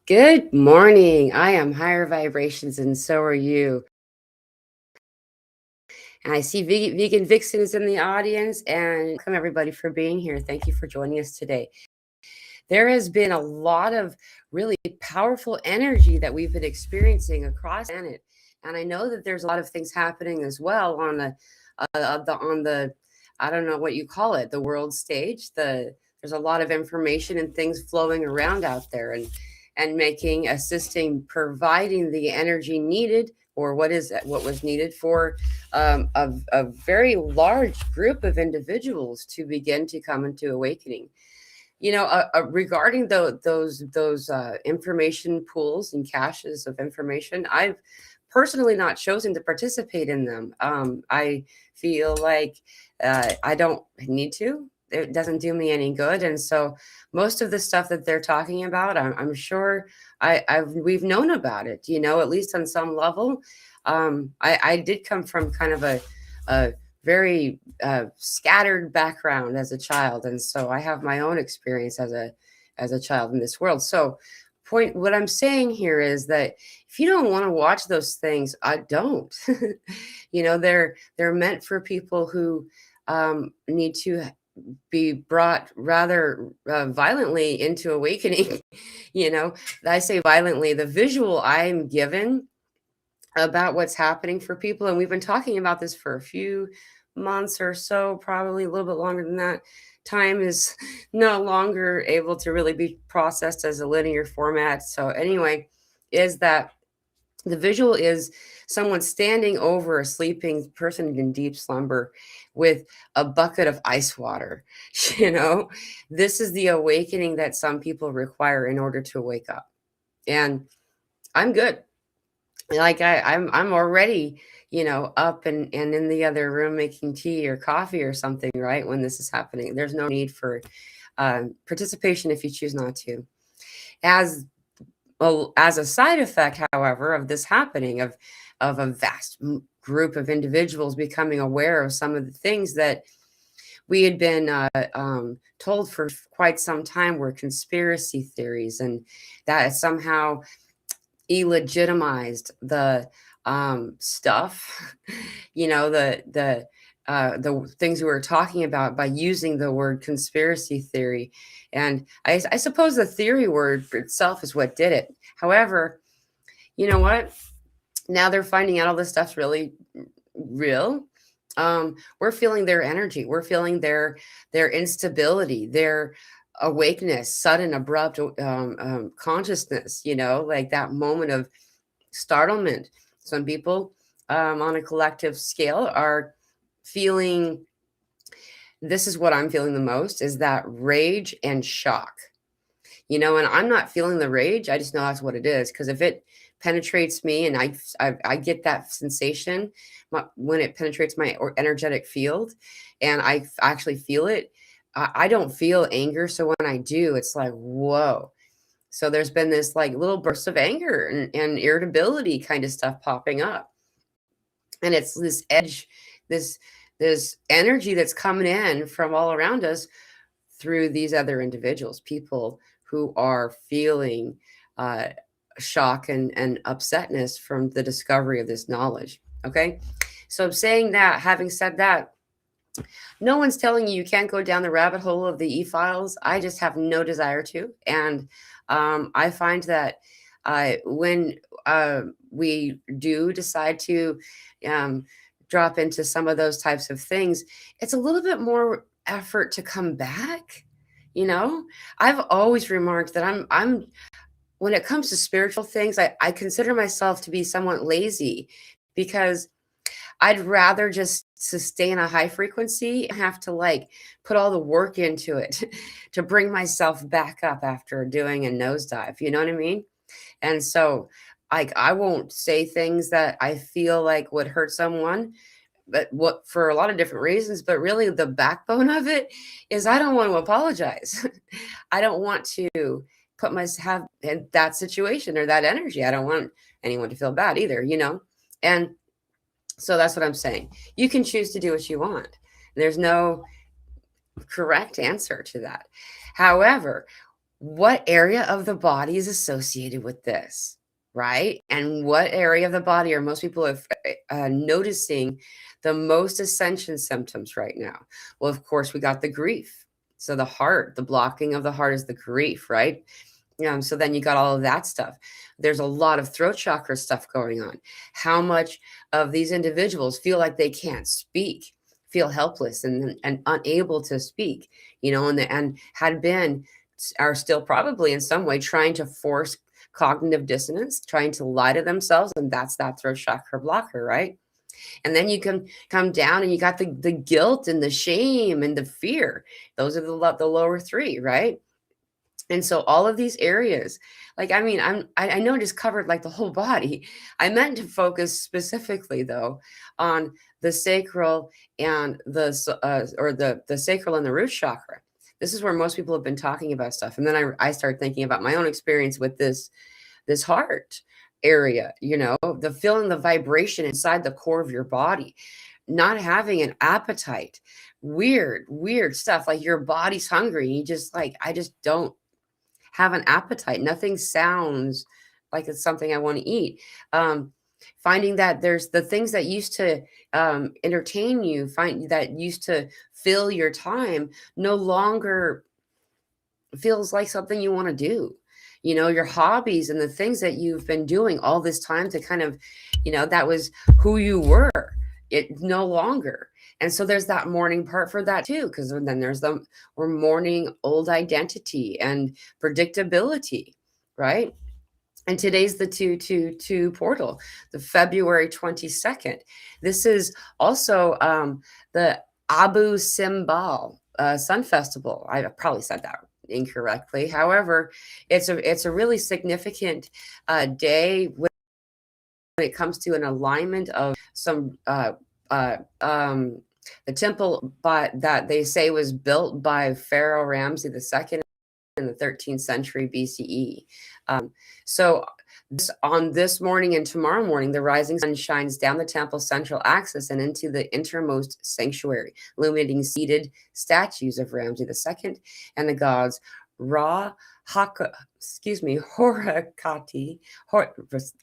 Good morning. I am higher vibrations, and so are you. And I see Vegan Vixen is in the audience, and welcome everybody for being here. Thank you for joining us today. There has been a lot of really powerful energy that we've been experiencing across the planet, and I know that there's a lot of things happening as well on the I don't know what you call it, the world stage. There's a lot of information and things flowing around out there, and assisting, providing the energy needed, or what was needed for a very large group of individuals to begin to come into awakening. Regarding those information pools and caches of information, I've personally not chosen to participate in them. I feel like I don't need to. It doesn't do me any good, and so most of the stuff that they're talking about, I'm sure we've known about it. At least on some level. I did come from kind of a very scattered background as a child, and so I have my own experience as a child in this world. So, what I'm saying here is that if you don't want to watch those things, I don't. They're meant for people who need to be brought rather violently into awakening. I say violently. The visual I'm given about what's happening for people, and we've been talking about this for a few months or so, probably a little bit longer than that. Time is no longer able to really be processed as a linear format. So anyway, is that the visual is someone standing over a sleeping person in deep slumber with a bucket of ice water. This is the awakening that some people require in order to wake up. And I'm good. Like I'm already, up and in the other room making tea or coffee or something, right? When this is happening, there's no need for participation if you choose not to. As well, as a side effect, however, of this happening, of a vast group of individuals becoming aware of some of the things that we had been told for quite some time were conspiracy theories, and that somehow illegitimized the stuff, the things we were talking about by using the word conspiracy theory. And I suppose the theory word itself is what did it. However, you know what? Now they're finding out all this stuff's really real. We're feeling their energy. We're feeling their instability, their awakeness, sudden, abrupt consciousness, like that moment of startlement. Some people on a collective scale are feeling, this is what I'm feeling the most, is that rage and shock. And I'm not feeling the rage. I just know that's what it is. Because if it penetrates me and I get that sensation when it penetrates my energetic field and I actually feel it, I don't feel anger. So when I do, it's like, whoa. So there's been this like little burst of anger and irritability kind of stuff popping up. And it's this edge, this energy that's coming in from all around us through these other individuals, people who are feeling shock and upsetness from the discovery of this knowledge. Okay. So I'm saying that, having said that, no one's telling you can't go down the rabbit hole of the e-files. I just have no desire to. And I find that when we do decide to drop into some of those types of things, it's a little bit more effort to come back. I've always remarked that I'm when it comes to spiritual things, I consider myself to be somewhat lazy, because I'd rather just sustain a high frequency and have to like put all the work into it to bring myself back up after doing a nosedive. You know what I mean? And so I won't say things that I feel like would hurt someone, but what, for a lot of different reasons, but really the backbone of it is I don't want to apologize. I don't want to put myself in that situation or that energy. I don't want anyone to feel bad either, And so that's what I'm saying. You can choose to do what you want. There's no correct answer to that. However, what area of the body is associated with this, right? And what area of the body are most people noticing the most ascension symptoms right now? Well, of course, we got the grief. So the heart, the blocking of the heart is the grief, right? So then you got all of that stuff. There's a lot of throat chakra stuff going on. How much of these individuals feel like they can't speak, feel helpless and unable to speak, and had been, are still probably in some way trying to force cognitive dissonance, trying to lie to themselves, and that's that throat chakra blocker, right? And then you can come down and you got the guilt and the shame and the fear. Those are the lower three, right? And so all of these areas, like, I mean, I know I just covered like the whole body. I meant to focus specifically though on the sacral and the sacral and the root chakra. This is where most people have been talking about stuff. And then I started thinking about my own experience with this heart area, the feeling the vibration inside the core of your body, not having an appetite, weird stuff. Like your body's hungry. You just like, I just don't have an appetite. Nothing sounds like it's something I want to eat. Finding that there's the things that used to entertain you, find that used to fill your time, no longer feels like something you want to do. Your hobbies and the things that you've been doing all this time to kind of, that was who you were. It no longer. And so there's that mourning part for that too, because then we're mourning old identity and predictability, right? And today's the 222 portal, the February 22nd. This is also the Abu Simbel Sun Festival. I probably said that incorrectly. However, it's a really significant day when it comes to an alignment of some the temple that they say was built by Pharaoh Ramses II in the 13th century BCE. So on this morning and tomorrow morning, the rising sun shines down the temple's central axis and into the innermost sanctuary, illuminating seated statues of Ramses II and the gods Ra, Horakati,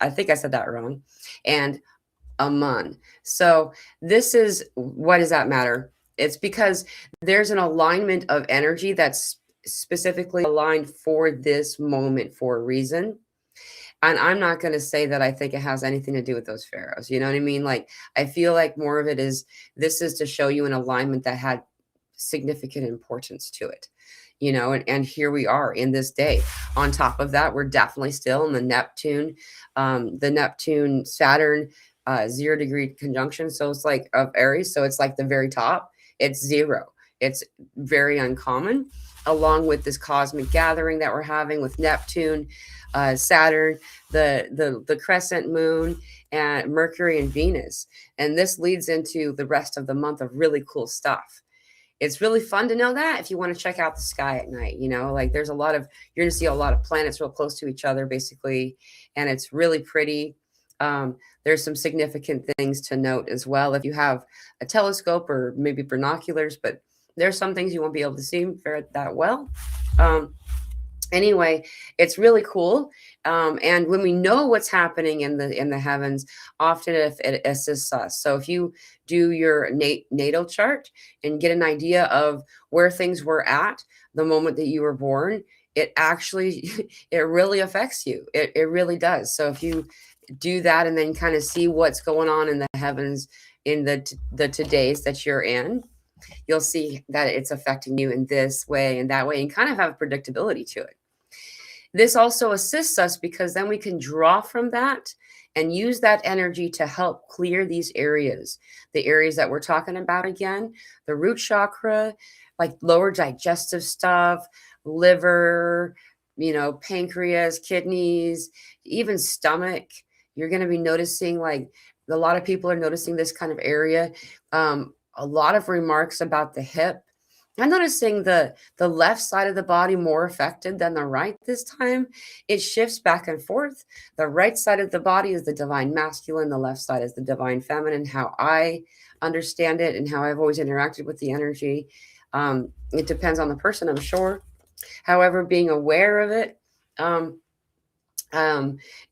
I think I said that wrong, and Amun. So this is, what does that matter? It's because there's an alignment of energy that's specifically aligned for this moment for a reason. And I'm not going to say that I think it has anything to do with those pharaohs. You know what I mean? Like, I feel like more of it is, this is to show you an alignment that had significant importance to it. And here we are in this day. On top of that, we're definitely still in the Neptune Saturn 0 degree conjunction. So it's like of Aries. So it's like the very top. It's 0. It's very uncommon, along with this cosmic gathering that we're having with Neptune, Saturn, the crescent moon, and Mercury and Venus. And this leads into the rest of the month of really cool stuff. It's really fun to know that if you want to check out the sky at night, like there's you're going to see a lot of planets real close to each other, basically. And it's really pretty. There's some significant things to note as well if you have a telescope or maybe binoculars, but there's some things you won't be able to see very that well. Anyway, it's really cool. And when we know what's happening in the heavens, often it assists us. So if you do your natal chart and get an idea of where things were at the moment that you were born, it actually, it really affects you. It really does. So if you do that and then kind of see what's going on in the heavens in the todays that you're in, you'll see that it's affecting you in this way and that way, and kind of have predictability to it. This also assists us because then we can draw from that and use that energy to help clear these areas. The areas that we're talking about again, the root chakra, like lower digestive stuff, liver, pancreas, kidneys, even stomach. You're going to be noticing, like, a lot of people are noticing this kind of area. A lot of remarks about the hip. I'm noticing the left side of the body more affected than the right this time. It shifts back and forth. The right side of the body is the divine masculine. The left side is the divine feminine, how I understand it and how I've always interacted with the energy. It depends on the person, I'm sure. However, being aware of it, um,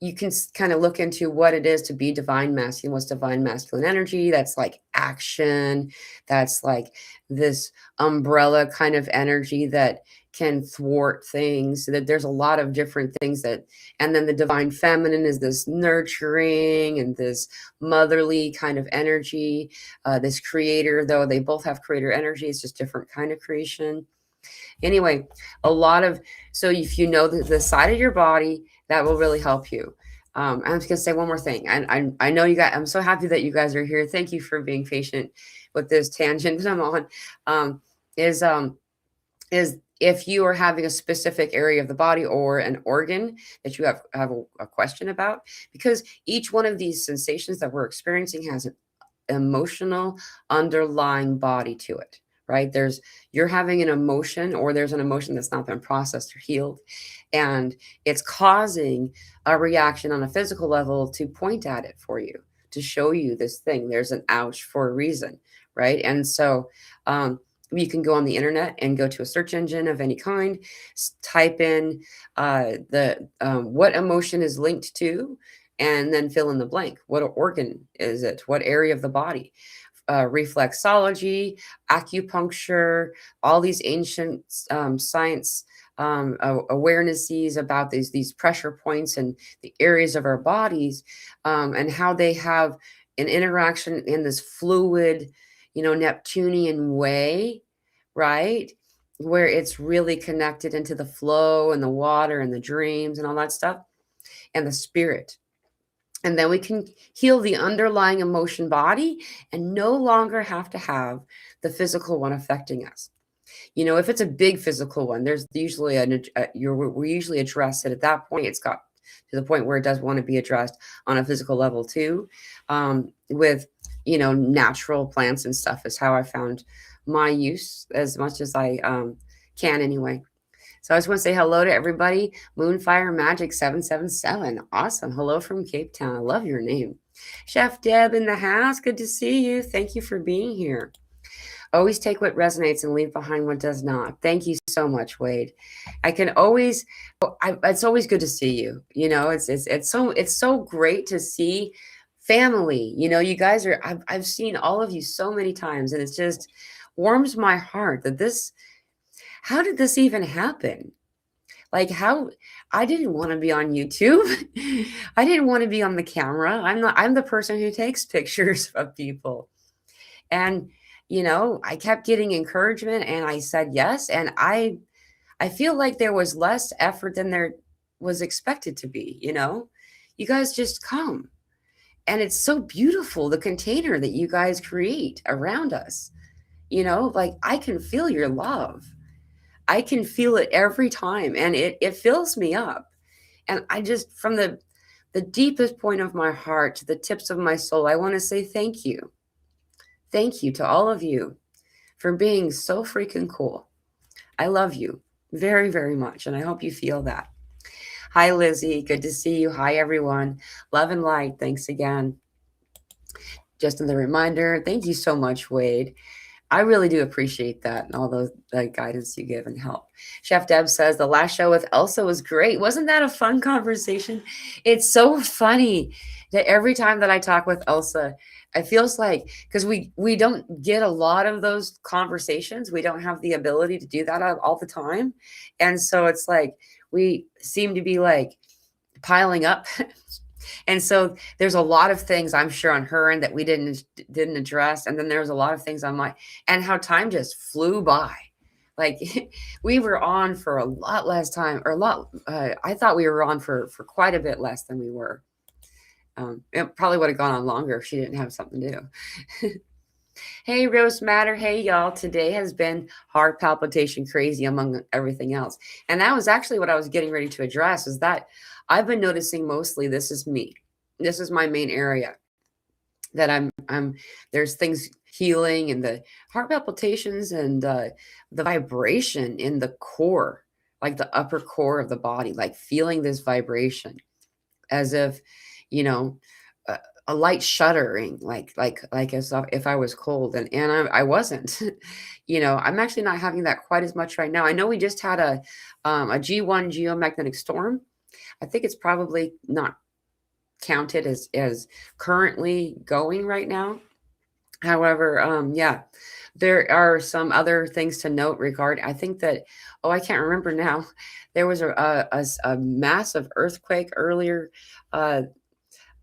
you can kind of look into what it is to be divine masculine. What's divine masculine energy? That's like action. That's like this umbrella kind of energy that can thwart things. That there's a lot of different things that, and then the divine feminine is this nurturing and this motherly kind of energy. This creator, though they both have creator energy, it's just different kind of creation. Anyway, a lot of, so if you know the side of your body, that will really help you. I'm just gonna say one more thing. I know you guys, I'm so happy that you guys are here. Thank you for being patient with this tangent that I'm on. Um, is um is if you are having a specific area of the body or an organ that you have a question about, because each one of these sensations that we're experiencing has an emotional underlying body to it, right? You're having an emotion, or there's an emotion that's not been processed or healed, and it's causing a reaction on a physical level to point at it for you, to show you this thing. There's an ouch for a reason, right? And so you can go on the internet and go to a search engine of any kind, type in the what emotion is linked to, and then fill in the blank. What organ is it? What area of the body? Reflexology, acupuncture, all these ancient science awarenesses about these pressure points and the areas of our bodies, and how they have an interaction in this fluid, Neptunian way, right? Where it's really connected into the flow and the water and the dreams and all that stuff and the spirit. And then we can heal the underlying emotion body and no longer have to have the physical one affecting us. If it's a big physical one, there's usually we usually address it at that point. It's got to the point where it does want to be addressed on a physical level too, with natural plants and stuff is how I found my use as much as I can anyway. So I just want to say hello to everybody. Moonfire Magic 777. Awesome. Hello from Cape Town. I love your name. Chef Deb in the house. Good to see you. Thank you for being here. Always take what resonates and leave behind what does not. Thank you so much, Wade. It's always good to see you. It's so great to see family. You guys are, I've seen all of you so many times, and it just warms my heart that how did this even happen? Like, how I didn't want to be on YouTube. I didn't want to be on the camera. I'm the person who takes pictures of people. And I kept getting encouragement and I said yes. And I feel like there was less effort than there was expected to be. You guys just come. And it's so beautiful, the container that you guys create around us. Like, I can feel your love. I can feel it every time, and it fills me up. And I just, from the deepest point of my heart to the tips of my soul, I want to say thank you. Thank you to all of you for being so freaking cool. I love you very, very much, and I hope you feel that. Hi, Lizzie. Good to see you. Hi, everyone. Love and light. Thanks again. Just as a reminder, thank you so much, Wade. I really do appreciate that and all the guidance you give and help. Chef Deb says the last show with Elsa was great. Wasn't that a fun conversation? It's so funny that every time that I talk with Elsa, it feels like, because we don't get a lot of those conversations. We don't have the ability to do that all the time. And so it's like we seem to be like piling up. And so there's a lot of things I'm sure on her end that we didn't address. And then there's a lot of things on my, and how time just flew by. Like we were on for a lot less time, or I thought we were on for quite a bit less than we were. It probably would have gone on longer if she didn't have something to do. Hey, Rose Matter. Hey, y'all. Today has been heart palpitation crazy among everything else. And that was actually what I was getting ready to address, is that I've been noticing mostly this is me. This is my main area that there's things healing, and the heart palpitations and the vibration in the core, like the upper core of the body, like feeling this vibration as if, a light shuddering, like as if I was cold, and I wasn't. I'm actually not having that quite as much right now. I know we just had a G1 geomagnetic storm. I think it's probably not counted as currently going right now. However, yeah, there are some other things to note I think that, oh, I can't remember now. There was a massive earthquake earlier. It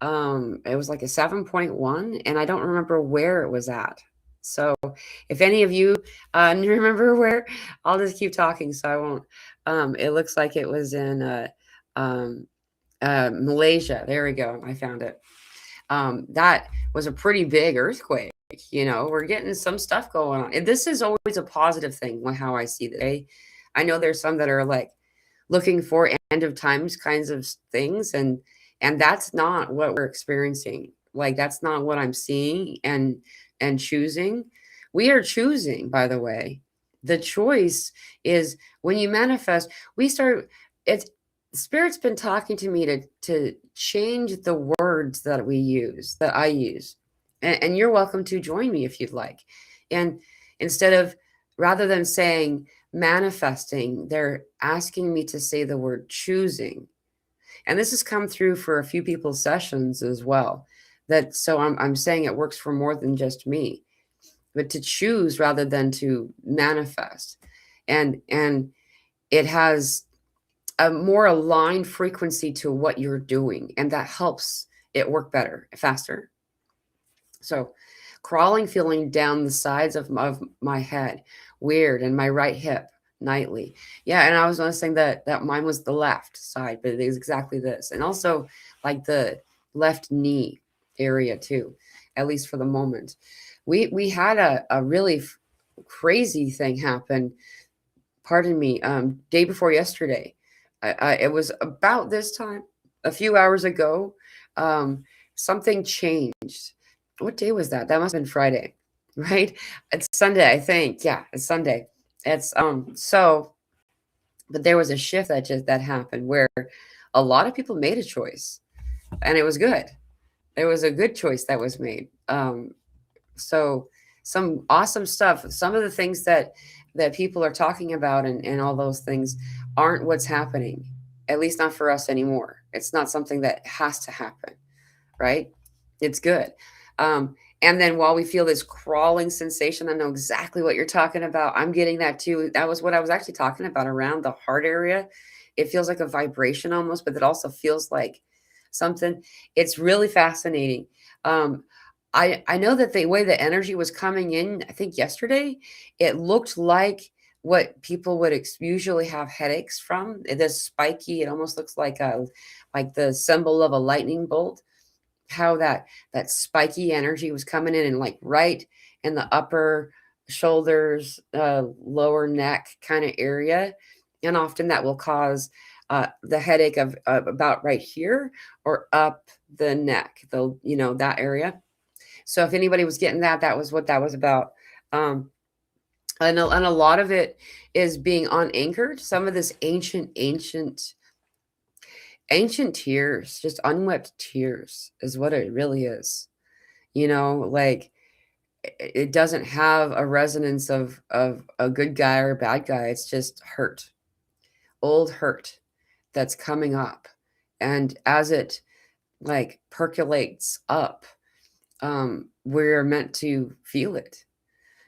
was like a 7.1, and I don't remember where it was at. So if any of you remember where, I'll just keep talking so I won't. It looks like it was in um, Malaysia. There we go. I found it. That was a pretty big earthquake. We're getting some stuff going on. And this is always a positive thing, how I see it. I know there's some that are like looking for end of times kinds of things, and that's not what we're experiencing. Like, that's not what I'm seeing and choosing. We are choosing, by the way. The choice is when you manifest, we start it's Spirit's been talking to me to change the words that I use. And you're welcome to join me if you'd like. And instead of, rather than saying manifesting, they're asking me to say the word choosing. And this has come through for a few people's sessions as well. So I'm saying it works for more than just me, but to choose rather than to manifest. And it has a more aligned frequency to what you're doing, and that helps it work better, faster. So crawling feeling down the sides of my head, weird, and my right hip nightly. Yeah, and I was noticing that mine was the left side, but it is exactly this. And also like the left knee area too, at least for the moment. We had a really crazy thing happen, pardon me, day before yesterday. It was about this time, a few hours ago. Something changed. What day was that? That must have been Friday, right? It's Sunday, I think. Yeah, it's Sunday. It's so, but there was a shift that happened where a lot of people made a choice, and it was good. It was a good choice that was made. So some awesome stuff. Some of the things that people are talking about and all those things aren't what's happening, at least not for us anymore. It's not something that has to happen, right? It's good. And then while we feel this crawling sensation, I know exactly what you're talking about. I'm getting that too. That was what I was actually talking about around the heart area. It feels like a vibration almost, but it also feels like something. It's really fascinating. I know that the way the energy was coming in, I think yesterday, it looked like what people would usually have headaches from. This spiky, it almost looks like the symbol of a lightning bolt. How that spiky energy was coming in and like right in the upper shoulders, lower neck kind of area, and often that will cause the headache of about right here or up the neck, that area. So if anybody was getting that, that was what that was about. And a lot of it is being unanchored. Some of this ancient tears, just unwept tears, is what it really is. Like it doesn't have a resonance of a good guy or a bad guy. It's just hurt, old hurt that's coming up. And as it like percolates up, we're meant to feel it,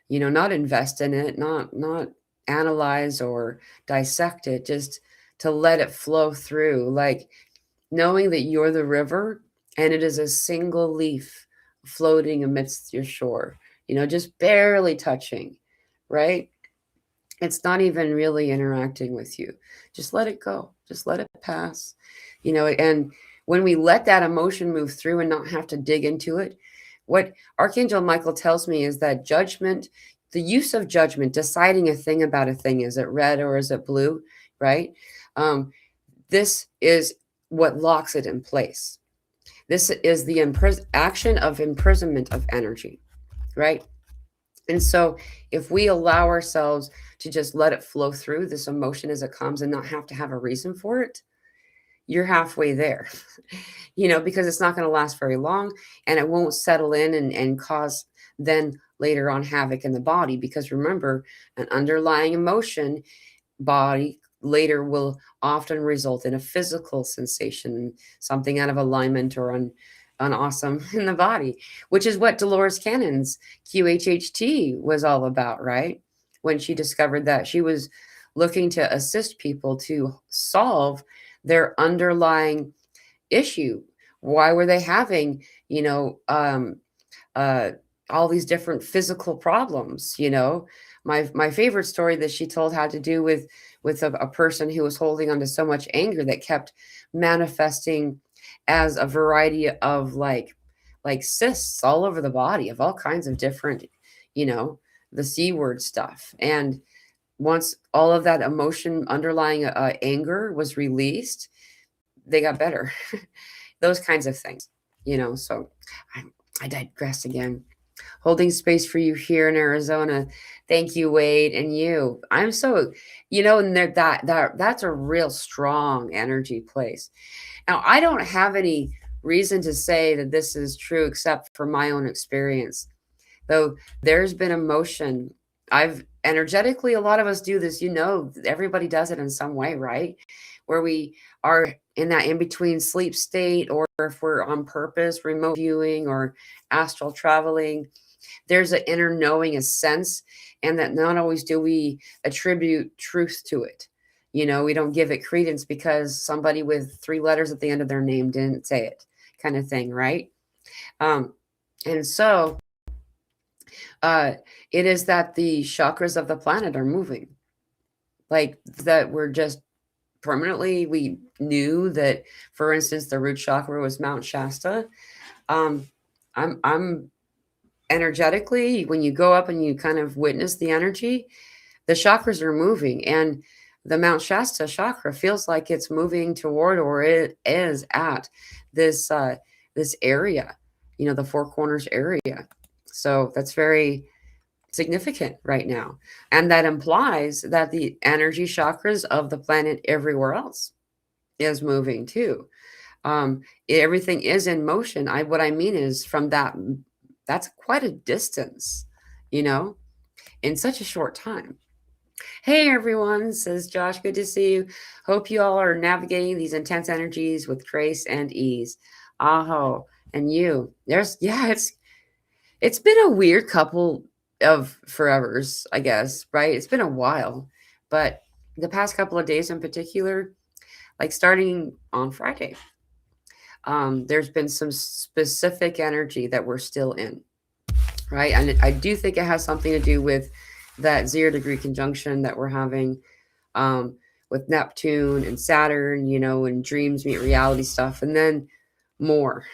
not invest in it, not analyze or dissect it, just to let it flow through, like knowing that you're the river and it is a single leaf floating amidst your shore, just barely touching, right? It's not even really interacting with you. Just let it go. Just let it pass, and when we let that emotion move through and not have to dig into it, what Archangel Michael tells me is that judgment, the use of judgment, deciding a thing about a thing, is it red or is it blue, right? This is what locks it in place. This is the action of imprisonment of energy, right? And so if we allow ourselves to just let it flow through this emotion as it comes and not have to have a reason for it, you're halfway there. because it's not going to last very long, and it won't settle in and cause then later on havoc in the body. Because remember, an underlying emotion body later will often result in a physical sensation, something out of alignment or unawesome in the body, which is what Dolores Cannon's QHHT was all about, right? When she discovered that she was looking to assist people to solve their underlying issue. Why were they having, uh, all these different physical problems? My favorite story that she told had to do with a person who was holding on to so much anger that kept manifesting as a variety of like cysts all over the body of all kinds of different, you know, the C word stuff. And once all of that emotion underlying anger was released, they got better. Those kinds of things. So I digress again. Holding space for you here in Arizona. Thank you, Wade, and you. I'm so, and that's a real strong energy place. Now, I don't have any reason to say that this is true except for my own experience. Though there's been emotion. I've energetically, a lot of us do this, everybody does it in some way, right? Where we are in that in between sleep state, or if we're on purpose, remote viewing or astral traveling, there's an inner knowing, a sense, and that not always do we attribute truth to it. We don't give it credence because somebody with 3 letters at the end of their name didn't say it, kind of thing, right? And so it is that the chakras of the planet are moving, like that we're just permanently. We knew that, for instance, the root chakra was Mount Shasta. I'm energetically, when you go up and you kind of witness the energy, the chakras are moving, and the Mount Shasta chakra feels like it's moving toward, or it is at this this area, the Four Corners area. So that's very significant right now. And that implies that the energy chakras of the planet everywhere else is moving too. Everything is in motion. What I mean is, from that's quite a distance, in such a short time. Hey everyone, says Josh, good to see you. Hope you all are navigating these intense energies with grace and ease. Aho. And you. It's been a weird couple of forevers, I guess, right? It's been a while, but the past couple of days in particular, like starting on Friday, there's been some specific energy that we're still in, right? And I do think it has something to do with that 0-degree conjunction that we're having with Neptune and Saturn, and dreams meet reality stuff, and then more,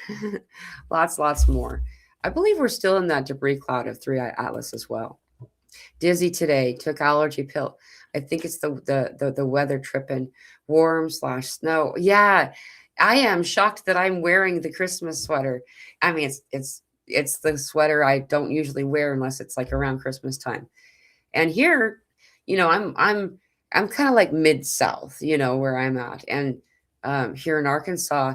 lots more. I believe we're still in that debris cloud of 3i Atlas as well. Dizzy today, took allergy pill. I think it's the weather tripping, warm/snow. Yeah, I am shocked that I'm wearing the Christmas sweater. I mean, it's the sweater I don't usually wear unless it's like around Christmas time. And here, I'm kind of like mid-south, where I'm at, and here in Arkansas,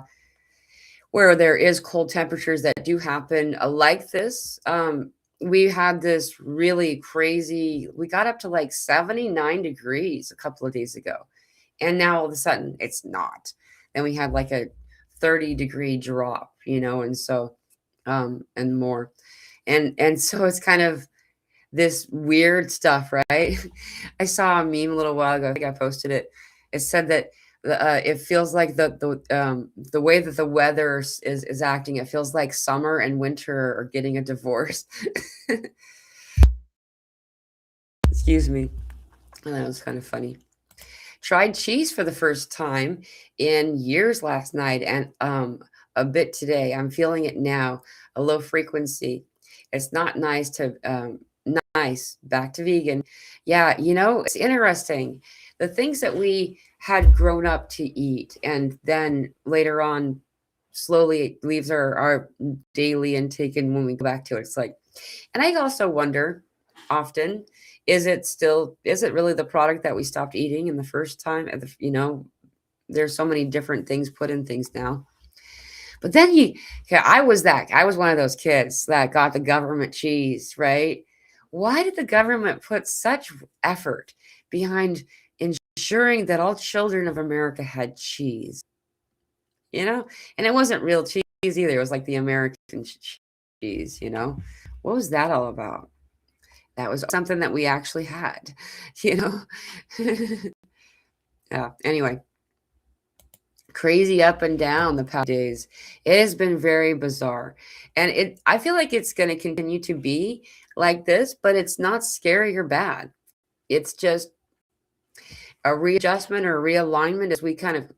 where there is cold temperatures that do happen like this. We had this really crazy, we got up to like 79 degrees a couple of days ago. And now all of a sudden it's not. Then we had like a 30-degree drop, and so, and more. And so it's kind of this weird stuff, right? I saw a meme a little while ago. I think I posted it. It said that it feels like the way that the weather is acting, it feels like summer and winter are getting a divorce. Excuse me. That was kind of funny. Tried cheese for the first time in years last night, and a bit today. I'm feeling it now. A low frequency. It's not nice to nice. Back to vegan. Yeah, it's interesting. The things that we had grown up to eat, and then later on slowly leaves our daily intake, and when we go back to it, it's like, and I also wonder often, is it really the product that we stopped eating in the first time? There's so many different things put in things now. But then okay, I was one of those kids that got the government cheese, right? Why did the government put such effort behind ensuring that all children of America had cheese? You know, and it wasn't real cheese either. It was like the American cheese, you know. What was that all about? That was something that we actually had, you know. Yeah, anyway, crazy up and down the past days. It has been very bizarre. And I feel like it's going to continue to be like this, but it's not scary or bad. It's just a readjustment or realignment as we kind of,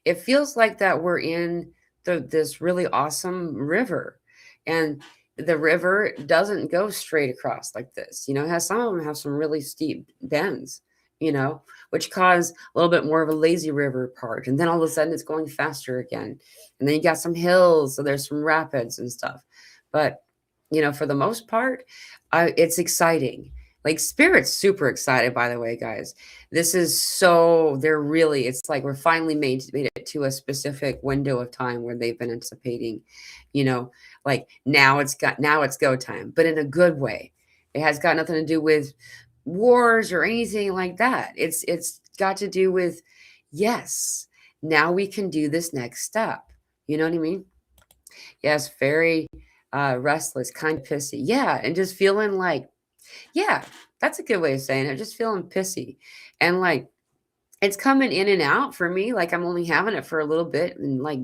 it feels like that we're in this really awesome river, and the river doesn't go straight across like this. You know, it has, some of them have some really steep bends, you know, which cause a little bit more of a lazy river part, and then all of a sudden it's going faster again, and then you got some hills, so there's some rapids and stuff. But you know, for the most part, it's exciting. Like, spirit's super excited, by the way, guys. This is so, they're really, it's like we're finally made it to a specific window of time where they've been anticipating, you know, like now it's go time, but in a good way. It has got nothing to do with wars or anything like that. It's got to do with, yes, now we can do this next step. You know what I mean? Yes, very restless, kind of pissy. Yeah, and just feeling like, yeah, that's a good way of saying it. Just feeling pissy. And like, it's coming in and out for me. Like, I'm only having it for a little bit and like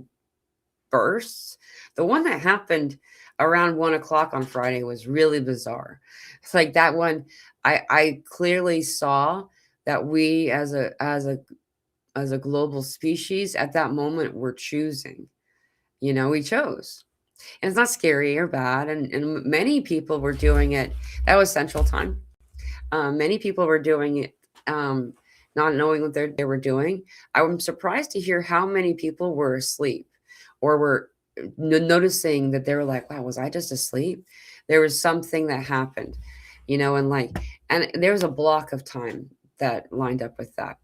bursts. The one that happened around 1 o'clock on Friday was really bizarre. It's like that one, I clearly saw that we as a global species at that moment were choosing. You know, we chose. And it's not scary or bad. And many people were doing it. That was Central Time. Many people were doing it, not knowing what they were doing. I'm surprised to hear how many people were asleep or were noticing that they were like, wow, was I just asleep? There was something that happened, you know, and there was a block of time that lined up with that.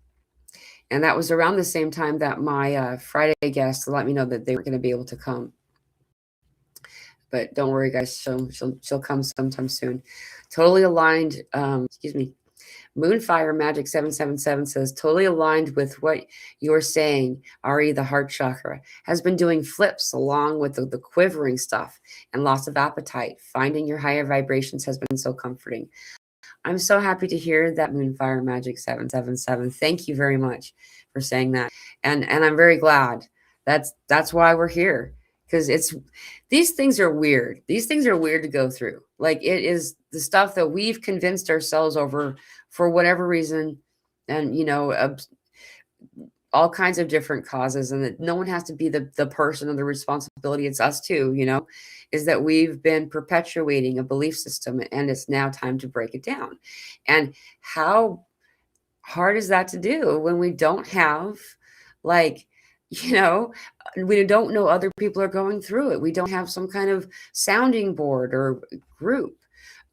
And that was around the same time that my Friday guest let me know that they were going to be able to come. But don't worry, guys, she'll come sometime soon. Totally aligned. Excuse me. Moonfire Magic 777 says, totally aligned with what you're saying. Ari, the heart chakra, has been doing flips along with the quivering stuff and loss of appetite. Finding your higher vibrations has been so comforting. I'm so happy to hear that, Moonfire Magic 777. Thank you very much for saying that. And I'm very glad. That's why we're here. Because these things are weird. These things are weird to go through. Like, it is the stuff that we've convinced ourselves over for whatever reason, and you know, all kinds of different causes, and that no one has to be the person or the responsibility. It's us too, you know, is that we've been perpetuating a belief system, and it's now time to break it down. And how hard is that to do when we don't have, like, you know, we don't know other people are going through it. We don't have some kind of sounding board or group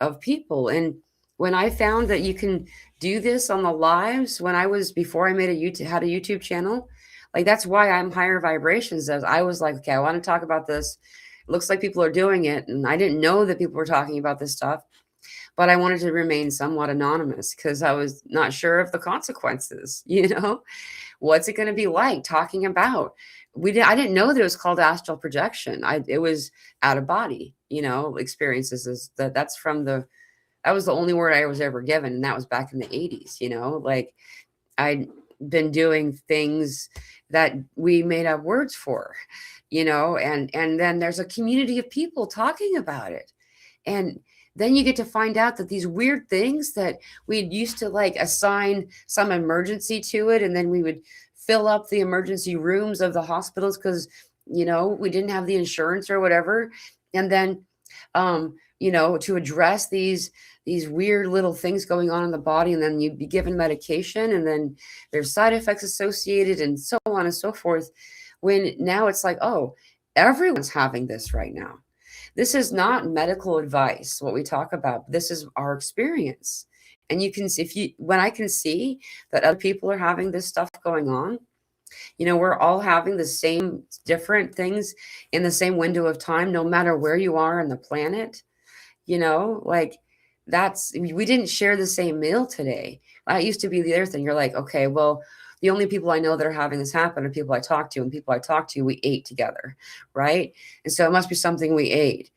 of people. And when I found that you can do this on the lives, before I had a YouTube channel, like, that's why I'm higher vibrations. As I was like, okay, I want to talk about this. It looks like people are doing it. And I didn't know that people were talking about this stuff, but I wanted to remain somewhat anonymous because I was not sure of the consequences, you know? What's it going to be like talking about? I didn't know that it was called astral projection. It was out of body, you know, experiences. That was the only word I was ever given, and that was back in the 80s, you know? Like, I'd been doing things that we made up words for, you know, and then there's a community of people talking about it. And then you get to find out that these weird things that we used to like assign some emergency to it, and then we would fill up the emergency rooms of the hospitals because, you know, we didn't have the insurance or whatever. And then, you know, to address these weird little things going on in the body, and then you'd be given medication, and then there's side effects associated, and so on and so forth. When now it's like, oh, everyone's having this right now. This is not medical advice, what we talk about. This is our experience. And you can see, when I can see that other people are having this stuff going on, We're all having the same different things in the same window of time, no matter where you are on the planet. Like, we didn't share the same meal today. That used to be the other thing. You're like, okay, well, the only people I know that are having this happen are people I talk to, and people I talk to, we ate together, right? And so it must be something we ate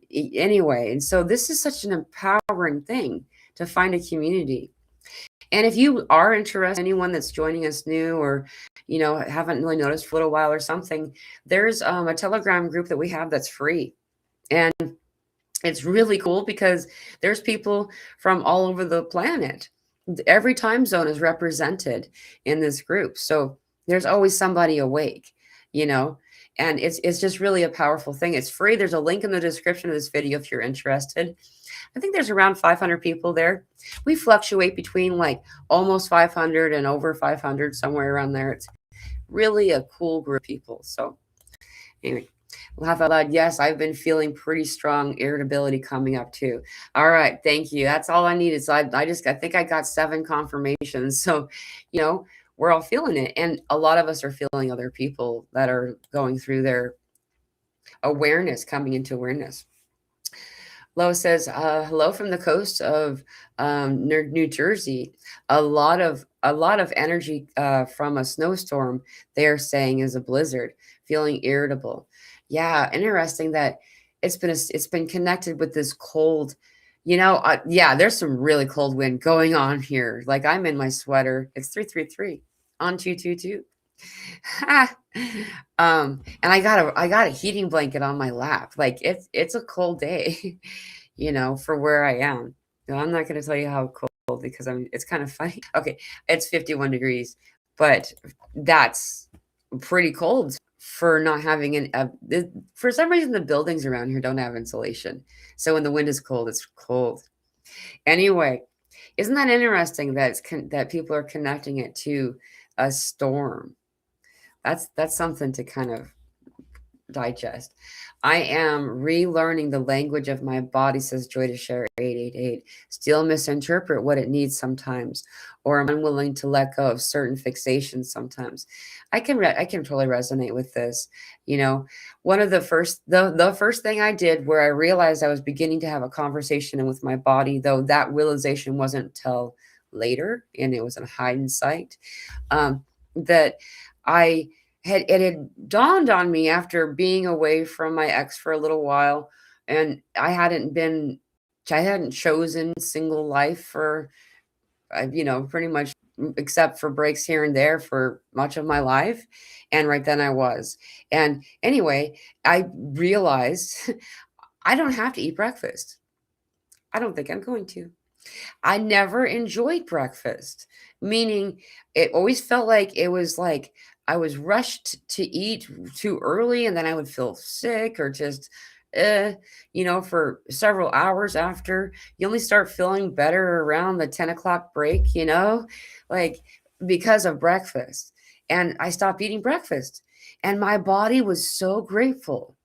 anyway. And so this is such an empowering thing to find a community. And if you are interested, anyone that's joining us new, or haven't really noticed for a little while or something, there's a Telegram group that we have that's free. And it's really cool because there's people from all over the planet. Every time zone is represented in this group. So there's always somebody awake, you know, and it's just really a powerful thing. It's free. There's a link in the description of this video if you're interested. I think there's around 500 people there. We fluctuate between like almost 500 and over 500, somewhere around there. It's really a cool group of people. So anyway, laugh out loud. Yes, I've been feeling pretty strong irritability coming up too. All right, thank you. That's all I needed. So I think I got 7 confirmations. So, we're all feeling it, and a lot of us are feeling other people that are going through their awareness, coming into awareness. Lois says, "Hello from the coast of New Jersey. A lot of energy from a snowstorm. They're saying is a blizzard. Feeling irritable. Yeah, interesting that it's been connected with this cold. Yeah, there's some really cold wind going on here. Like, I'm in my sweater. It's 333 on 222. And I got a heating blanket on my lap. Like, it's a cold day, for where I am. No, I'm not going to tell you how cold, because it's kind of funny. Okay, it's 51 degrees, but that's pretty cold for not having for some reason the buildings around here don't have insulation. So when the wind is cold, it's cold. Anyway, isn't that interesting that that people are connecting it to a storm? That's something to kind of digest. I am relearning the language of my body, says Joy to Share 888. Still misinterpret what it needs sometimes, or I'm unwilling to let go of certain fixations sometimes. I can totally resonate with this. One of the first thing I did, where I realized I was beginning to have a conversation with my body, though that realization wasn't till later, and it was in hindsight, that it had dawned on me after being away from my ex for a little while, and I hadn't chosen single life for, pretty much, except for breaks here and there, for much of my life. And right then I was. And anyway, I realized I don't have to eat breakfast. I don't think I'm going to. I never enjoyed breakfast, meaning it always felt like it was like I was rushed to eat too early, and then I would feel sick, or just, for several hours after. You only start feeling better around the 10 o'clock break, like, because of breakfast. And I stopped eating breakfast, and my body was so grateful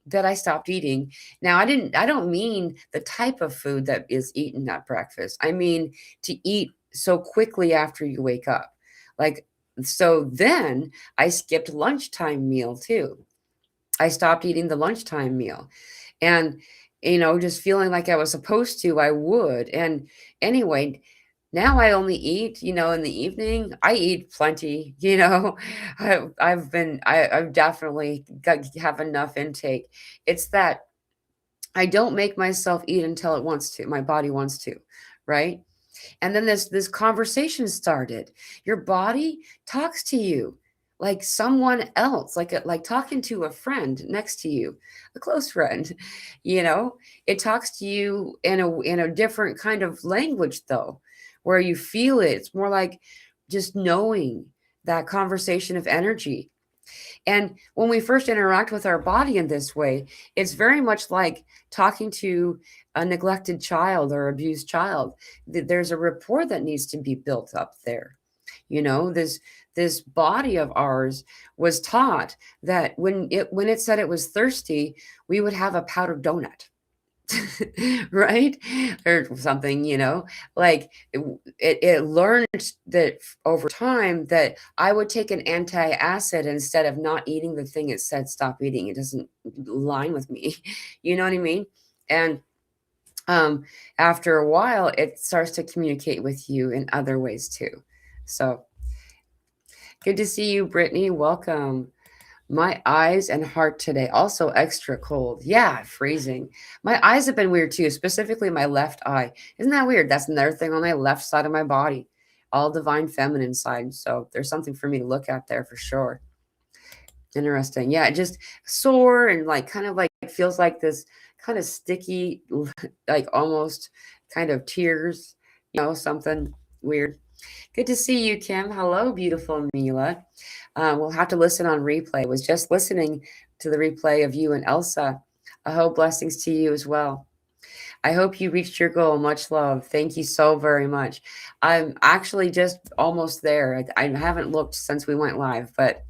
that I stopped eating. Now, I don't mean the type of food that is eaten at breakfast. I mean to eat so quickly after you wake up. Like, so then I skipped lunchtime meal too. I stopped eating the lunchtime meal, and just feeling like I was supposed to, I would. And anyway, now I only eat, in the evening. I eat plenty, I've definitely have enough intake. It's that I don't make myself eat until it wants to, my body wants to, right? And then this conversation started. Your body talks to you like someone else, like talking to a friend next to you, a close friend. It talks to you in a different kind of language, though, where you feel it. It's more like just knowing that conversation of energy. And when we first interact with our body in this way, it's very much like talking to a neglected child or abused child. There's a rapport that needs to be built up there. This body of ours was taught that when it said it was thirsty, we would have a powdered donut. right? Or something, like it learned that over time that I would take an anti-acid instead of not eating the thing it said stop eating. It doesn't align with me. You know what I mean? And after a while, it starts to communicate with you in other ways too. So good to see you, Brittany. Welcome. My eyes and heart today also extra cold. Yeah, freezing. My eyes have been weird too, specifically my left eye. Isn't that weird? That's another thing on my left side of my body, all divine feminine side. So there's something for me to look at there for sure. Interesting. Yeah, just sore and like kind of like feels like this kind of sticky, like almost kind of tears, something weird. Good to see you, Kim. Hello, beautiful Mila. We'll have to listen on replay. I was just listening to the replay of you and Elsa. I hope blessings to you as well. I hope you reached your goal. Much love. Thank you so very much. I'm actually just almost there. I haven't looked since we went live, but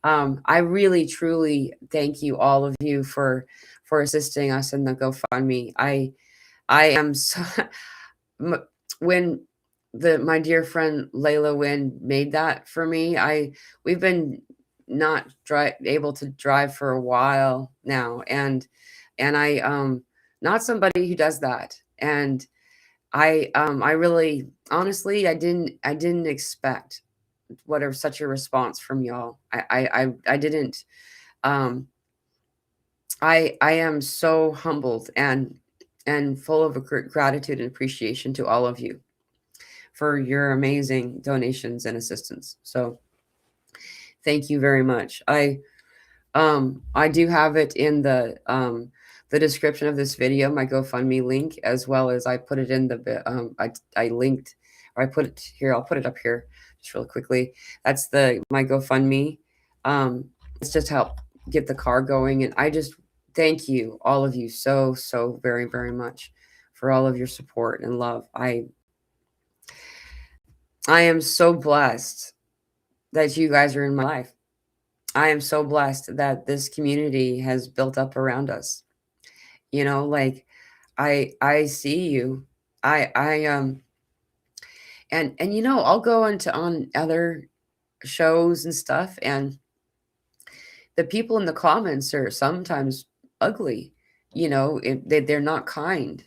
I really, truly thank you, all of you, for assisting us in the GoFundMe. I am so when my dear friend Layla Wynn made that for me, we've been not able to drive for a while now, and I not somebody who does that, and I really honestly I didn't expect whatever such a response from y'all. I didn't. um I am so humbled and full of gratitude and appreciation to all of you for your amazing donations and assistance. So thank you very much. I do have it in the description of this video, my GoFundMe link, as well as I put it in the I linked, or I put it here. I'll put it up here just real quickly. That's my GoFundMe. It's just help get the car going, and I just thank you, all of you, so very, very much for all of your support and love. I am so blessed that you guys are in my life. I am so blessed that this community has built up around us. Like I see you. I and I'll go on other shows and stuff, and the people in the comments are sometimes ugly. They're not kind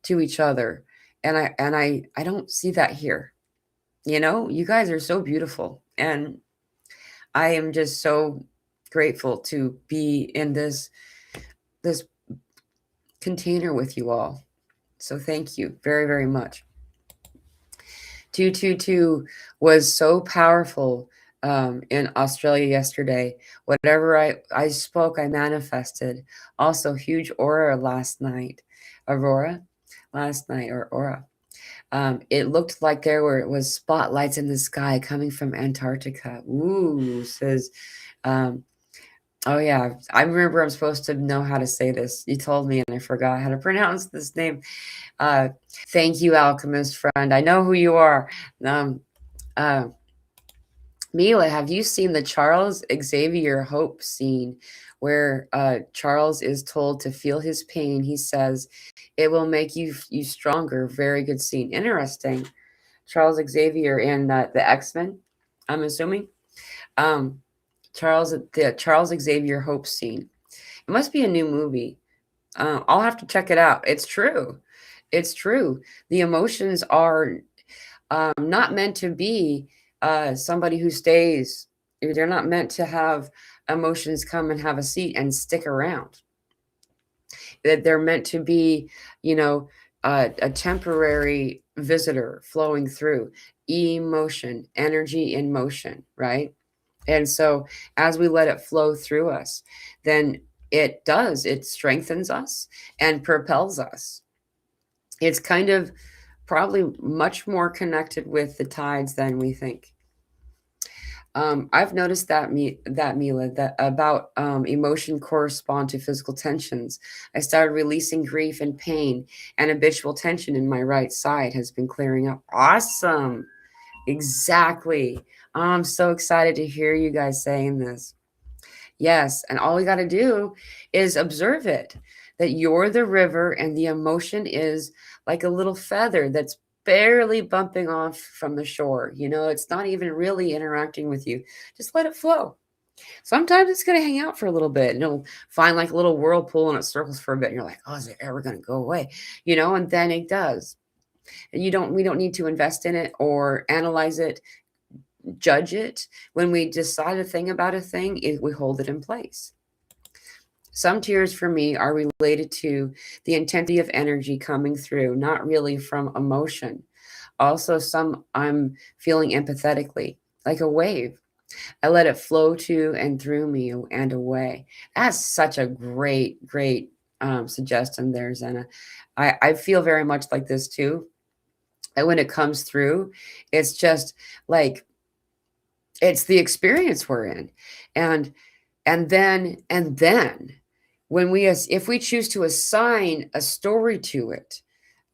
to each other, and I don't see that here. You guys are so beautiful, and I am just so grateful to be in this container with you all. So thank you very, very much. 222 was so powerful in Australia yesterday. Whatever I spoke, I manifested. Also, huge aura last night. Aurora last night, or aura. It looked like there was spotlights in the sky coming from Antarctica. Ooh, says, oh yeah, I remember I'm supposed to know how to say this. You told me and I forgot how to pronounce this name. Thank you, alchemist friend. I know who you are. Mila, have you seen the Charles Xavier Hope scene where Charles is told to feel his pain? He says, it will make you stronger. Very good scene. Interesting. Charles Xavier in the X-Men, I'm assuming. The Charles Xavier Hope scene. It must be a new movie. I'll have to check it out. It's true. It's true. The emotions are not meant to be somebody who stays. They're not meant to have emotions come and have a seat and stick around. That they're meant to be, a temporary visitor flowing through. Emotion, energy in motion, right? And so as we let it flow through us, then it strengthens us and propels us. It's kind of probably much more connected with the tides than we think. I've noticed that Mila, that about emotion correspond to physical tensions. I started releasing grief and pain, and habitual tension in my right side has been clearing up. Awesome. Exactly. I'm so excited to hear you guys saying this. Yes, and all we got to do is observe it. that you're the river and the emotion is like a little feather that's barely bumping off from the shore. It's not even really interacting with you. Just let it flow. Sometimes it's going to hang out for a little bit and it'll find like a little whirlpool and it circles for a bit. And you're like, oh, is it ever going to go away? And then it does. And we don't need to invest in it or analyze it, judge it. When we decide a thing about a thing, we hold it in place. Some tears for me are related to the intensity of energy coming through, not really from emotion. Also, some I'm feeling empathetically, like a wave. I let it flow to and through me and away. That's such a great, great suggestion there, Zena. I feel very much like this too. And when it comes through, it's just like it's the experience we're in. And then when if we choose to assign a story to it,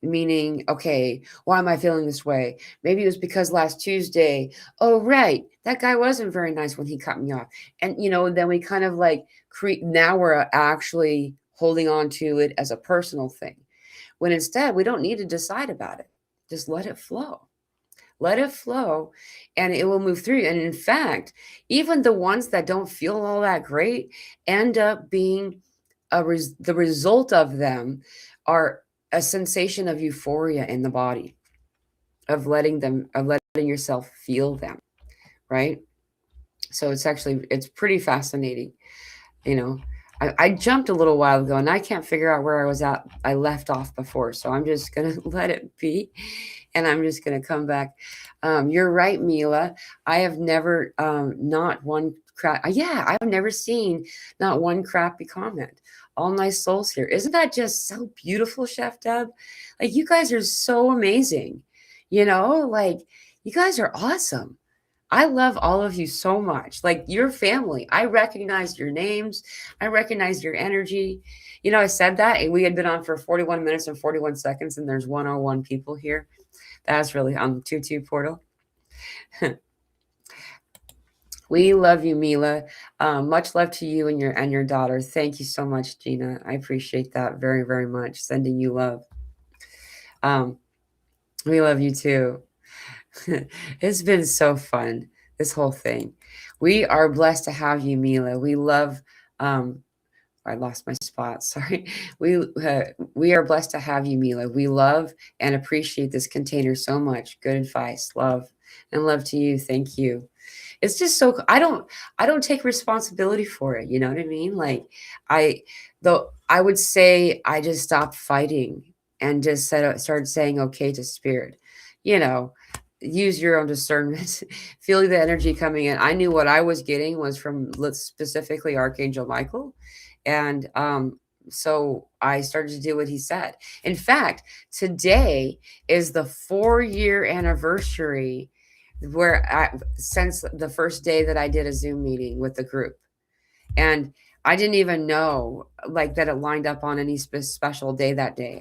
meaning, okay, why am I feeling this way? Maybe it was because last Tuesday, oh, right, that guy wasn't very nice when he cut me off. And, then we kind of like now we're actually holding on to it as a personal thing. When instead, we don't need to decide about it. Just let it flow. Let it flow and it will move through. And in fact, even the ones that don't feel all that great end up being the result of them are a sensation of euphoria in the body, of letting yourself feel them, right? So it's pretty fascinating. I jumped a little while ago and I can't figure out where I left off before. So I'm just going to let it be and I'm just going to come back. You're right, Mila. I have never, not one crap. Yeah, I've never seen not one crappy comment. All nice souls here. Isn't that just so beautiful, Chef Deb? Like, you guys are so amazing. Like, you guys are awesome. I love all of you so much. Like, your family. I recognize your names. I recognize your energy. I said that and we had been on for 41 minutes and 41 seconds and there's 101 people here. That's really on the 2-2 portal. We love you, Mila. Much love to you and your daughter. Thank you so much, Gina. I appreciate that very, very much. Sending you love. We love you too. It's been so fun, this whole thing. We are blessed to have you, Mila. We love. I lost my spot. Sorry. We are blessed to have you, Mila. We love and appreciate this container so much. Good advice, love, and love to you. Thank you. It's just so I don't take responsibility for it. You know what I mean? Like I would say I just stopped fighting and just started saying okay to spirit. Use your own discernment, feeling the energy coming in. I knew what I was getting was from specifically Archangel Michael. And so I started to do what he said. In fact, today is the 4-year anniversary since the first day that I did a Zoom meeting with the group. And I didn't even know like that it lined up on any special day that day.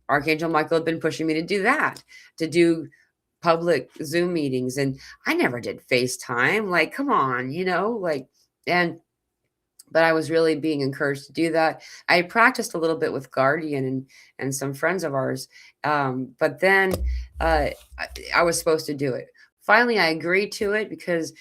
Archangel Michael had been pushing me to do that, to do public Zoom meetings. And I never did FaceTime. Like, come on, but I was really being encouraged to do that. I practiced a little bit with Guardian and some friends of ours. But then I was supposed to do it. Finally, I agreed to it because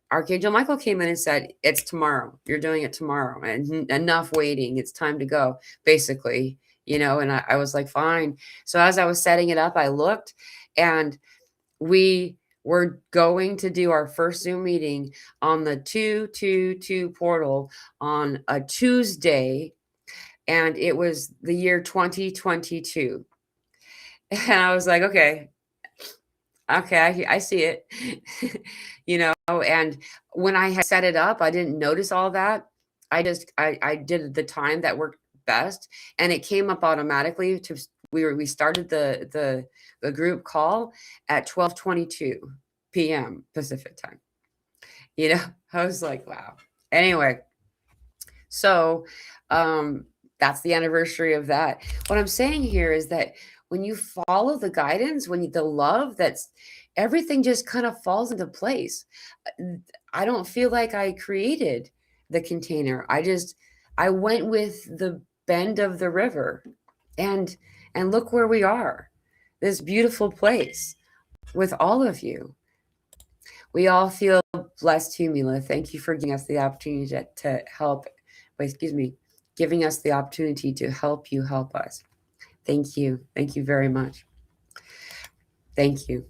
Archangel Michael came in and said, it's tomorrow. You're doing it tomorrow. And enough waiting. It's time to go, basically. And I was like, fine. So as I was setting it up, I looked and we were going to do our first Zoom meeting on the 222 portal on a Tuesday, and it was the year 2022. And I was like, okay, I see it. And when I had set it up, I didn't notice all that. I did the time that worked best, and it came up automatically. We started the group call at 12:22 p.m. Pacific time. I was like, wow. Anyway, so that's the anniversary of that. What I'm saying here is that when you follow the guidance, the love, that's everything just kind of falls into place. I don't feel like I created the container. I went with bend of the river, and look where we are, this beautiful place with all of you. We all feel blessed, Humula. Thank you for giving us the opportunity to help. Wait, excuse me, giving us the opportunity to help you help us. Thank you. Thank you very much. Thank you.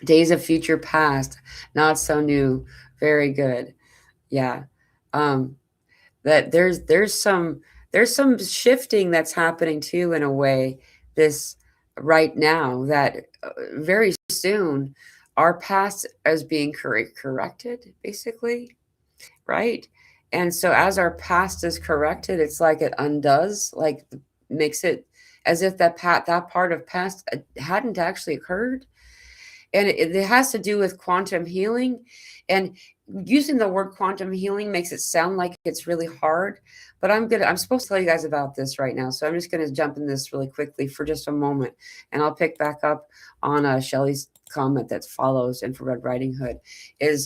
Days of future past, not so new. Very good. Yeah. Um, that there's some shifting that's happening too, in a way, this right now, that very soon our past is being corrected, basically, right? And so as our past is corrected, it's like it undoes, like makes it as if that part of past hadn't actually occurred. And it has to do with quantum healing. And using the word quantum healing makes it sound like it's really hard, but I'm supposed to tell you guys about this right now, so I'm just going to jump in this really quickly for just a moment, and I'll pick back up on Shelley's comment that follows Infrared Riding Hood. Is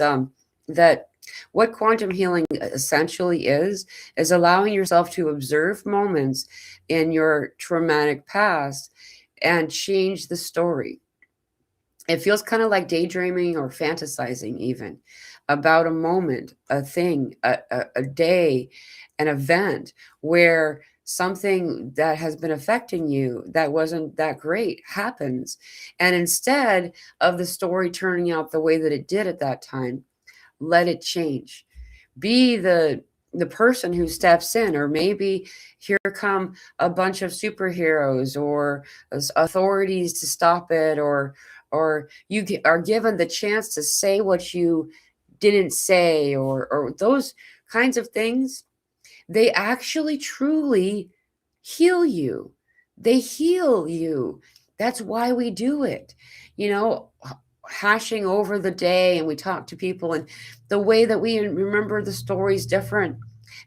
that what quantum healing essentially is allowing yourself to observe moments in your traumatic past and change the story. It feels kind of like daydreaming or fantasizing, even about a moment, a thing, a day, an event where something that has been affecting you that wasn't that great happens. And instead of the story turning out the way that it did at that time, let it change. Be the person who steps in, or maybe here come a bunch of superheroes or authorities to stop it, or you are given the chance to say what you didn't say, or those kinds of things. They actually truly heal you. They heal you. That's why we do it. You know, hashing over the day, and we talk to people, and the way that we remember the stories different,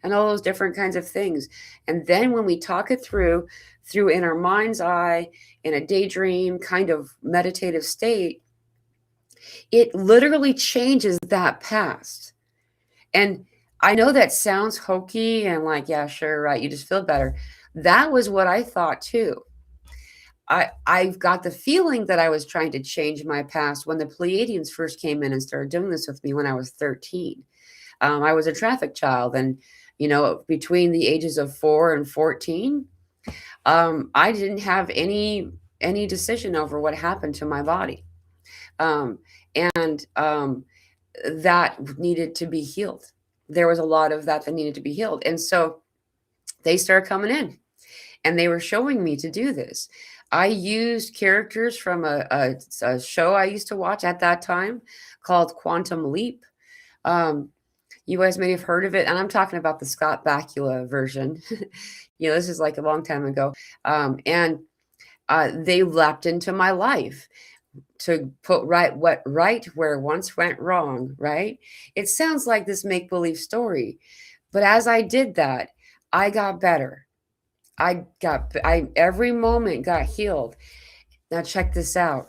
and all those different kinds of things. And then when we talk it through in our mind's eye, in a daydream kind of meditative state, it literally changes that past. And I know that sounds hokey and like, yeah, sure, right, you just feel better. That was what I thought too. I've got the feeling that I was trying to change my past when the Pleiadians first came in and started doing this with me when I was 13. I was a traffic child, and between the ages of 4 and 14, I didn't have any decision over what happened to my body, and that needed to be healed. There was a lot of that needed to be healed, and so they started coming in, and they were showing me to do this. I used characters from a show I used to watch at that time called Quantum Leap. You guys may have heard of it, and I'm talking about the Scott Bakula version. This is like a long time ago. And they leapt into my life to put right where once went wrong, right? It sounds like this make-believe story, but as I did that, I got better. I every moment got healed. Now check this out.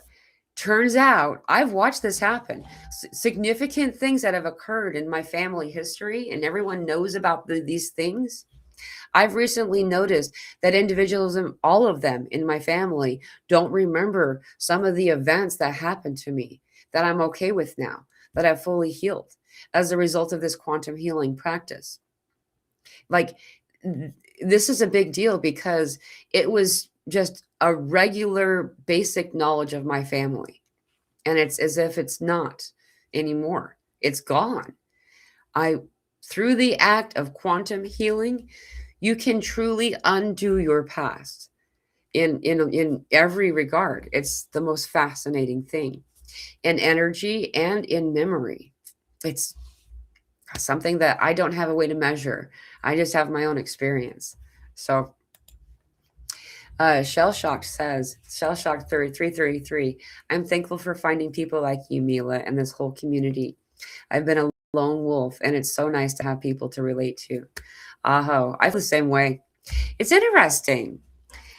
Turns out I've watched this happen. Significant things that have occurred in my family history, and everyone knows about these things. I've recently noticed that individuals, all of them in my family, don't remember some of the events that happened to me that I'm okay with now, that I've fully healed as a result of this quantum healing practice. Like, this is a big deal because it was just a regular basic knowledge of my family. And it's as if it's not anymore. It's gone. Through the act of quantum healing, you can truly undo your past in every regard. It's the most fascinating thing in energy and in memory. It's something that I don't have a way to measure. I just have my own experience. So Shell Shocked says, Shell Shocked 333, I'm thankful for finding people like you, Mila, and this whole community. I've been a lone wolf, and it's so nice to have people to relate to. Aho, I feel the same way. It's interesting.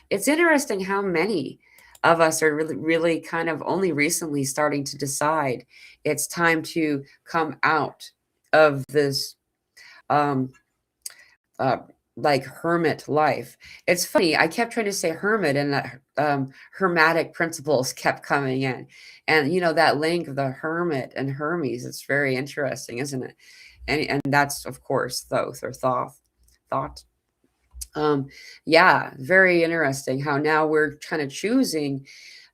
It's interesting how many of us are really, really kind of only recently starting to decide it's time to come out of this like hermit life. It's funny, I kept trying to say hermit, and that hermetic principles kept coming in. And that link of the hermit and Hermes, it's very interesting, isn't it? And that's, of course, thoth or thought. Um, yeah, very interesting how now we're kind of choosing,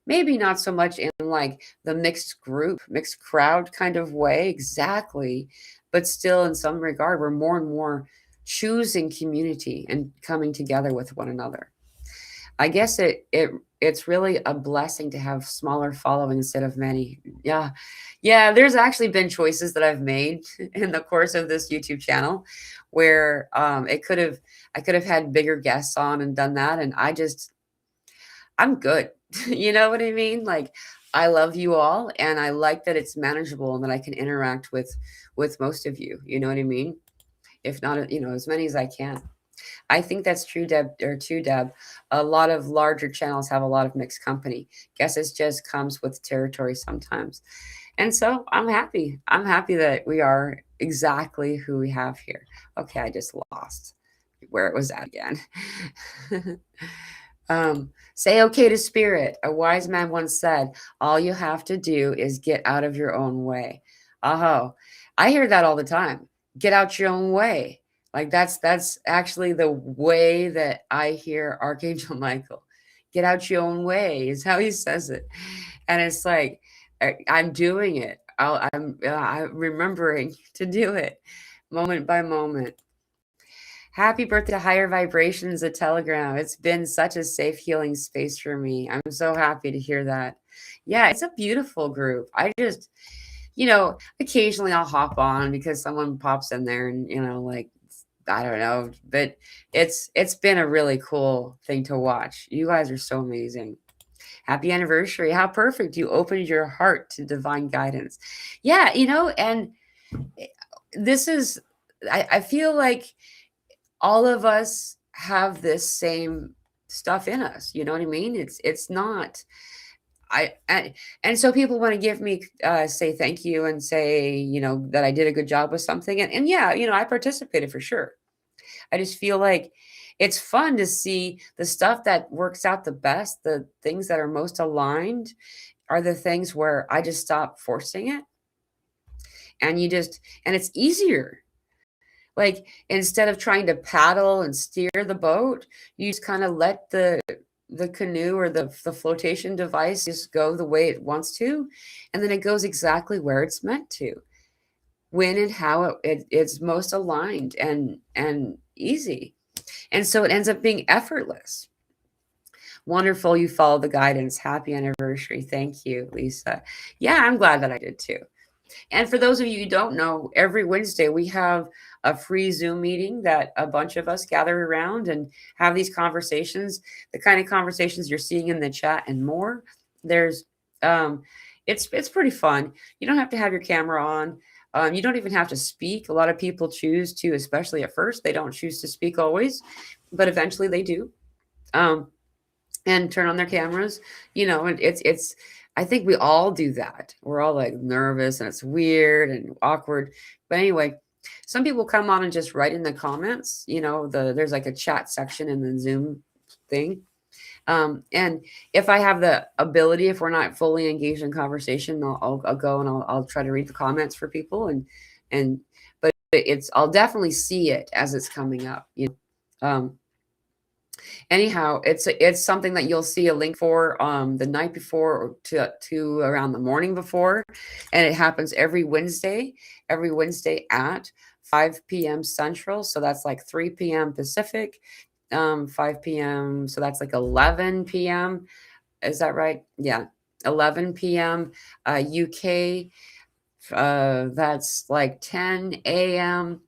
maybe not so much in like the mixed group, mixed crowd kind of way, exactly, but still in some regard, we're more and more choosing community and coming together with one another. I guess it's really a blessing to have smaller following instead of many. Yeah. Yeah, there's actually been choices that I've made in the course of this YouTube channel where I could have had bigger guests on and done that, and I'm good. You know what I mean? Like, I love you all, and I like that it's manageable and that I can interact with most of you. You know what I mean? If not, as many as I can. I think that's true, Deb, or too, Deb. A lot of larger channels have a lot of mixed company. Guess it just comes with territory sometimes. And so I'm happy. I'm happy that we are exactly who we have here. Okay, I just lost where it was at again. Say okay to spirit. A wise man once said, all you have to do is get out of your own way. Oh, I hear that all the time. Get out your own way. Like that's actually the way that I hear Archangel Michael. Get out your own way is how he says it. And it's like, I'm doing it. I'm remembering to do it moment by moment. Happy birthday to Higher Vibrations, a Telegram. It's been such a safe healing space for me. I'm so happy to hear that. Yeah, it's a beautiful group. I just, occasionally I'll hop on because someone pops in there and, like, I don't know, but it's been a really cool thing to watch. You guys are so amazing. Happy anniversary. How perfect. You opened your heart to divine guidance. Yeah, and this is, I feel like all of us have this same stuff in us. You know what I mean? It's not and so people want to give me say thank you and say, that I did a good job with something. And yeah, I participated for sure. I just feel like it's fun to see the stuff that works out the best, the things that are most aligned are the things where I just stop forcing it, and it's easier. Like, instead of trying to paddle and steer the boat, you just kind of let the canoe or the flotation device just go the way it wants to, and then it goes exactly where it's meant to, when and how it's most aligned and easy. And so it ends up being effortless. Wonderful, you follow the guidance. Happy anniversary. Thank you, Lisa. Yeah, I'm glad that I did too. And for those of you who don't know, every Wednesday we have a free Zoom meeting that a bunch of us gather around and have these conversations, the kind of conversations you're seeing in the chat and more. There's it's pretty fun. You don't have to have your camera on. You don't even have to speak. A lot of people choose to, especially at first, they don't choose to speak always, but eventually they do. And turn on their cameras, and it's I think we all do that. We're all like nervous and it's weird and awkward. But anyway, some people come on and just write in the comments, there's like a chat section in the Zoom thing. And if I have the ability, if we're not fully engaged in conversation, I'll go and I'll try to read the comments for people, and but I'll definitely see it as it's coming up. Anyhow, it's something that you'll see a link for the night before or to around the morning before, and it happens every Wednesday at 5 p.m. Central. So that's like 3 p.m. Pacific, 5 p.m. So that's like 11 p.m. Is that right? Yeah, 11 p.m. UK. That's like 10 a.m.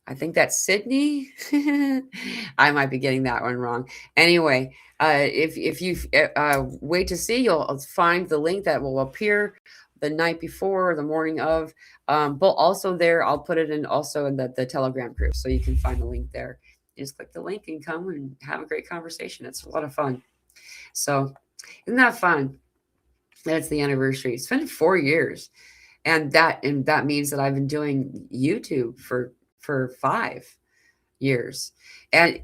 I think that's Sydney. I might be getting that one wrong. Anyway, if you wait to see, you'll find the link that will appear the night before or the morning of. But also there, I'll put it in also in the Telegram group, so you can find the link there. You just click the link and come and have a great conversation. It's a lot of fun. So isn't that fun? That's the anniversary. It's been 4 years, and that means that I've been doing YouTube for 5. years. And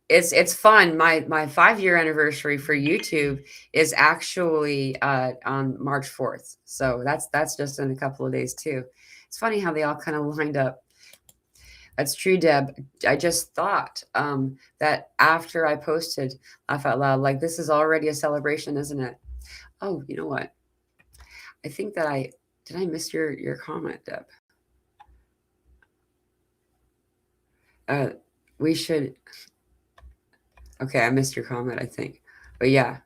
it's fun. My 5 year anniversary for YouTube is actually on March 4th. So that's just in a couple of days too. It's funny how they all kind of lined up. That's true, Deb. I just thought that after I posted Laugh Out Loud, like this is already a celebration, isn't it? Oh, you know what? I think that I miss your comment, Deb. Uh, we should. Okay, I missed your comment, I think. But yeah,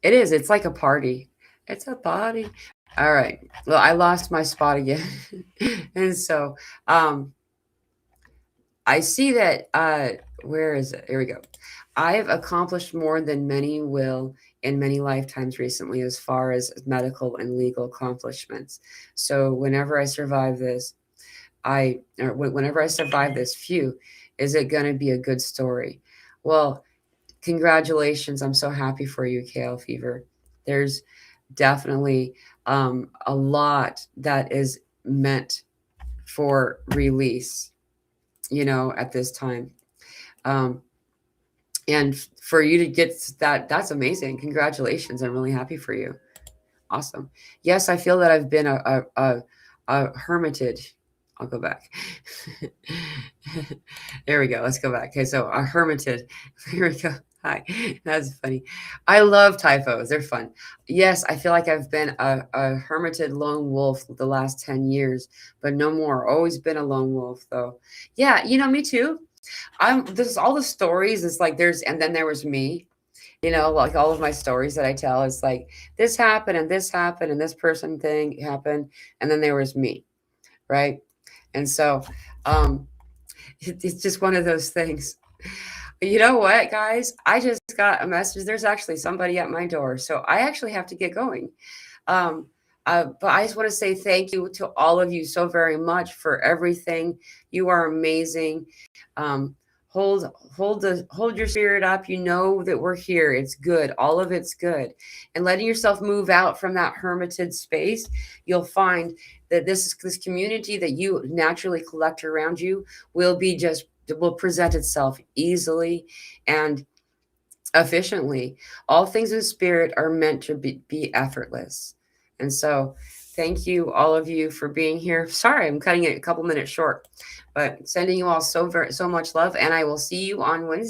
it is. It's like a party. It's a party. All right. Well, I lost my spot again. And so I see that where is it? Here we go. I've accomplished more than many will in many lifetimes recently as far as medical and legal accomplishments. So whenever I survive this, whenever I survive this, phew, is it going to be a good story? Well, congratulations. I'm so happy for you, Kale Fever. There's definitely a lot that is meant for release, at this time. And for you to get that, that's amazing. Congratulations. I'm really happy for you. Awesome. Yes, I feel that I've been a hermitage. I'll go back. There we go. Let's go back. Okay, so a hermitage. Here we go. Hi. That's funny. I love typos. They're fun. Yes, I feel like I've been a hermited lone wolf the last 10 years, but no more. Always been a lone wolf, though. Yeah, me too. This is all the stories. It's like and then there was me. Like all of my stories that I tell, it's like this happened and this happened and this person thing happened, and then there was me, right? And so it's just one of those things. You know what, guys? I just got a message. There's actually somebody at my door, so I actually have to get going. Um, but I just want to say thank you to all of you so very much for everything. You are amazing. Um, hold your spirit up. You know that we're here. It's good. All of it's good. And letting yourself move out from that hermited space, you'll find that this community that you naturally collect around you will present itself easily and efficiently. All things in spirit are meant to be effortless. And so thank you, all of you, for being here. Sorry, I'm cutting it a couple minutes short, but sending you all so much love. And I will see you on Wednesday.